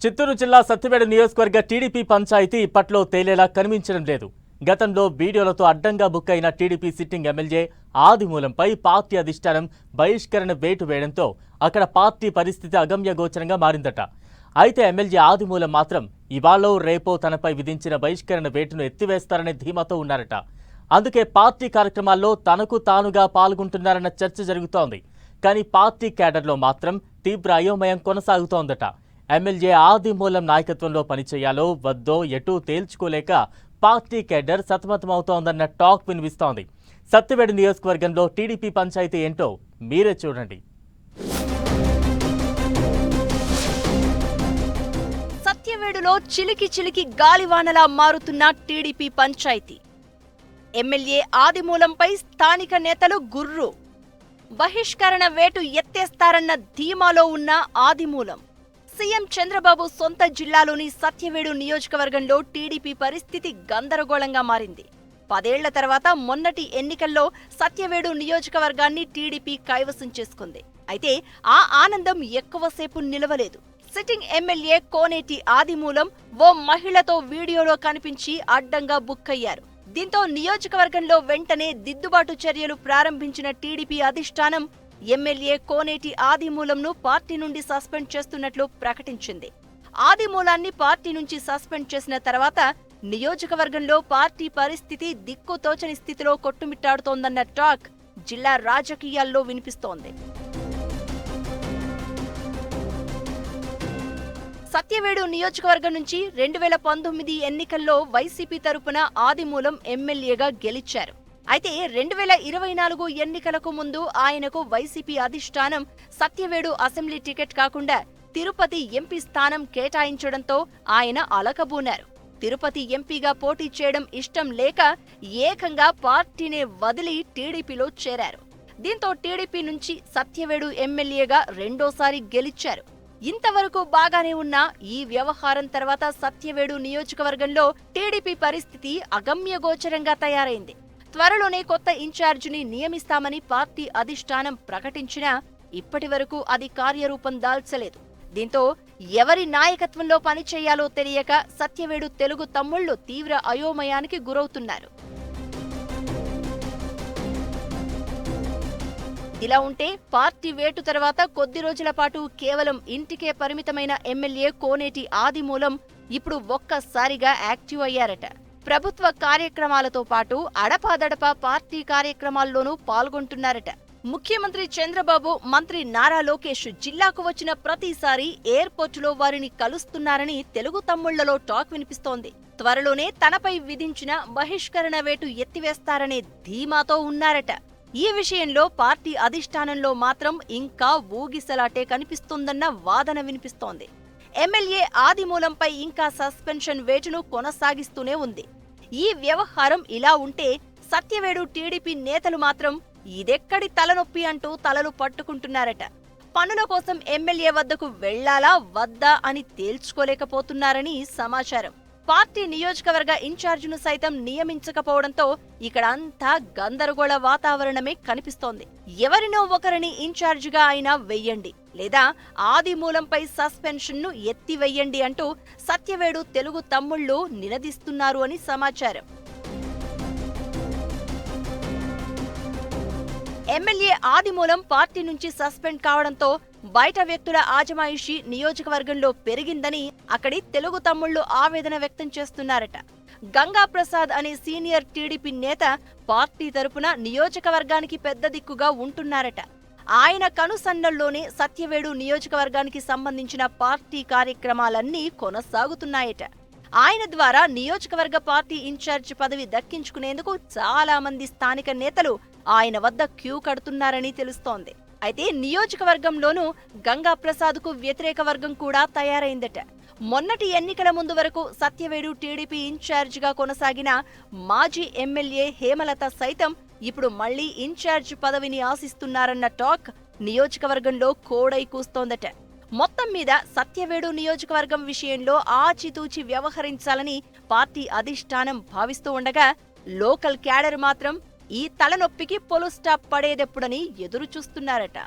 చిత్తూరు జిల్లా సత్యవేడు నియోజకవర్గ టీడీపీ పంచాయతీ ఇప్పట్లో తేలేలా కనిపించడం లేదు. గతంలో వీడియోలతో అడ్డంగా బుక్ అయిన టీడీపీ సిట్టింగ్ ఎమ్మెల్యే ఆదిమూలంపై పార్టీ అధిష్టానం బహిష్కరణ వేటు వేయడంతో అక్కడ పార్టీ పరిస్థితి అగమ్యగోచరంగా మారిందట. అయితే ఎమ్మెల్యే ఆదిమూలం మాత్రం ఇవాళో రేపో తనపై విధించిన బహిష్కరణ వేటును ఎత్తివేస్తారనే ధీమాతో ఉన్నారట. అందుకే పార్టీ కార్యక్రమాల్లో తనకు తానుగా పాల్గొంటున్నారన్న చర్చ జరుగుతోంది. కానీ పార్టీ క్యాడర్లో మాత్రం తీవ్ర అయోమయం కొనసాగుతోందట. ఎమ్మెల్యే ఆదిమూలం నాయకత్వంలో పనిచేయాలో వద్దో ఎటూ తేల్చుకోలేక పార్టీ కేడర్ సతమతమవుతోందన్న టాక్ వినిపిస్తోంది. సత్యవేడు నియోజకవర్గంలో టీడీపీ పంచాయతీ ఏంటో మీరే చూడండి. సత్యవేడులో చిలికి చిలికి గాలివానలా మారుతున్న టీడీపీ పంచాయతీ. ఎమ్మెల్యే ఆదిమూలంపై స్థానిక నేతలు గుర్రు. బహిష్కరణ వేటు ఎత్తేస్తారన్న ధీమాలో ఉన్న ఆదిమూలం. సీఎం చంద్రబాబు సొంత జిల్లాలోని సత్యవేడు నియోజకవర్గంలో టీడీపీ పరిస్థితి గందరగోళంగా మారింది. 10 ఏళ్ల తర్వాత మొన్నటి ఎన్నికల్లో సత్యవేడు నియోజకవర్గాన్ని టీడీపీ కైవసం చేసుకుంది. అయితే ఆ ఆనందం ఎక్కువసేపు నిలవలేదు. సిట్టింగ్ ఎమ్మెల్యే కోనేటి ఆదిమూలం ఓ మహిళతో వీడియోలో కనిపించి అడ్డంగా బుక్ అయ్యారు. దీంతో నియోజకవర్గంలో వెంటనే దిద్దుబాటు చర్యలు ప్రారంభించిన టీడీపీ అధిష్టానం ఎమ్మెల్యే కోనేటి ఆదిమూలంను పార్టీ నుండి సస్పెండ్ చేస్తున్నట్లు ప్రకటించింది. ఆదిమూలాన్ని పార్టీ నుంచి సస్పెండ్ చేసిన తర్వాత నియోజకవర్గంలో పార్టీ పరిస్థితి దిక్కుతోచని స్థితిలో కొట్టుమిట్టాడుతోందన్న టాక్ జిల్లా రాజకీయాల్లో వినిపిస్తోంది. సత్యవేడు నియోజకవర్గం నుంచి 2019 ఎన్నికల్లో వైసీపీ తరపున ఆదిమూలం ఎమ్మెల్యేగా గెలిచారు. అయితే 2024 ఎన్నికలకు ముందు ఆయనకు వైసీపీ అధిష్టానం సత్యవేడు అసెంబ్లీ టికెట్ కాకుండా తిరుపతి ఎంపీ స్థానం కేటాయించడంతో ఆయన అలకబూనారు. తిరుపతి ఎంపీగా పోటీ చేయడం ఇష్టం లేక ఏకంగా పార్టీనే వదిలి టీడీపీలో చేరారు. దీంతో టీడీపీ నుంచి సత్యవేడు ఎమ్మెల్యేగా రెండోసారి గెలిచారు. ఇంతవరకు బాగానే ఉన్న ఈ వ్యవహారం తర్వాత సత్యవేడు నియోజకవర్గంలో టీడీపీ పరిస్థితి అగమ్యగోచరంగా తయారైంది. త్వరలోనే కొత్త ఇన్ఛార్జిని నియమిస్తామని పార్టీ అధిష్టానం ప్రకటించినా ఇప్పటివరకు అది కార్యరూపం దాల్చలేదు. దీంతో ఎవరి నాయకత్వంలో పనిచేయాలో తెలియక సత్యవేడు తెలుగు తమ్ముళ్లు తీవ్ర అయోమయానికి గురవుతున్నారు. ఇలా ఉంటే పార్టీ వేటు తర్వాత కొద్ది రోజుల పాటు కేవలం ఇంటికే పరిమితమైన ఎమ్మెల్యే కోనేటి ఆదిమూలం ఇప్పుడు ఒక్కసారిగా యాక్టివ్ అయ్యారట. ప్రభుత్వ కార్యక్రమాలతో పాటు అడపాదడపా పార్టీ కార్యక్రమాల్లోనూ పాల్గొంటున్నారట. ముఖ్యమంత్రి చంద్రబాబు, మంత్రి నారా లోకేష్ జిల్లాకు వచ్చిన ప్రతిసారి ఎయిర్పోర్టులో వారిని కలుస్తున్నారని తెలుగు తమ్ముళ్లలో టాక్ వినిపిస్తోంది. త్వరలోనే తనపై విధించిన బహిష్కరణ వేటు ఎత్తివేస్తారనే ధీమాతో ఉన్నారట. ఈ విషయంలో పార్టీ అధిష్టానంలో మాత్రం ఇంకా ఊగిసలాటే కనిపిస్తుందన్న వాదన వినిపిస్తోంది. ఎమ్మెల్యే ఆదిమూలంపై ఇంకా సస్పెన్షన్ వేటును కొనసాగిస్తూనే ఉంది. ఈ వ్యవహారం ఇలా ఉంటే సత్యవేడు టీడీపీ నేతలు మాత్రం ఇదెక్కడి తలనొప్పి అంటూ తలలు పట్టుకుంటున్నారట. పనుల కోసం ఎమ్మెల్యే వద్దకు వెళ్లాలా వద్దా అని తేల్చుకోలేకపోతున్నారని సమాచారం. పార్టీ నియోజకవర్గ ఇన్ఛార్జిను సైతం నియమించకపోవడంతో ఇక్కడ అంతా గందరగోళ వాతావరణమే కనిపిస్తోంది. ఎవరినో ఒకరిని ఇన్ఛార్జిగా అయినా వెయ్యండి, లేదా ఆదిమూలంపై సస్పెన్షన్ను ఎత్తివెయ్యండి అంటూ సత్యవేడు తెలుగు తమ్ముళ్లు నినదిస్తున్నారు అని సమాచారం. ఎమ్మెల్యే ఆదిమూలం పార్టీ నుంచి సస్పెండ్ కావడంతో బయట వ్యక్తుల ఆజమాయిషీ నియోజకవర్గంలో పెరిగిందని అక్కడి తెలుగు తమ్ముళ్లు ఆవేదన వ్యక్తం చేస్తున్నారట. గంగాప్రసాద్ అనే సీనియర్ టీడీపీ నేత పార్టీ తరపున నియోజకవర్గానికి పెద్ద దిక్కుగా ఉంటున్నారట. ఆయన కనుసన్నల్లోనే సత్యవేడు నియోజకవర్గానికి సంబంధించిన పార్టీ కార్యక్రమాలన్నీ కొనసాగుతున్నాయట. ఆయన ద్వారా నియోజకవర్గ పార్టీ ఇన్ఛార్జ్ పదవి దక్కించుకునేందుకు చాలా మంది స్థానిక నేతలు ఆయన వద్ద క్యూ కడుతున్నారని తెలుస్తోంది. అయితే నియోజకవర్గంలోనూ గంగాప్రసాద్కు వ్యతిరేక వర్గం కూడా తయారైందట. మొన్నటి ఎన్నికల ముందు వరకు సత్యవేడు టీడీపీ ఇన్ఛార్జిగా కొనసాగిన మాజీ ఎమ్మెల్యే హేమలత సైతం ఇప్పుడు మళ్లీ ఇన్ఛార్జ్ పదవిని ఆశిస్తున్నారన్న టాక్ నియోజకవర్గంలో కోడై కూస్తోందట. మొత్తం మీద సత్యవేడు నియోజకవర్గం విషయంలో ఆచితూచి వ్యవహరించాలని పార్టీ అధిష్టానం భావిస్తూ ఉండగా లోకల్ క్యాడర్ మాత్రం ఈ తలనొప్పికి పొలు స్టాప్ పడేదెప్పుడని ఎదురు చూస్తున్నారట.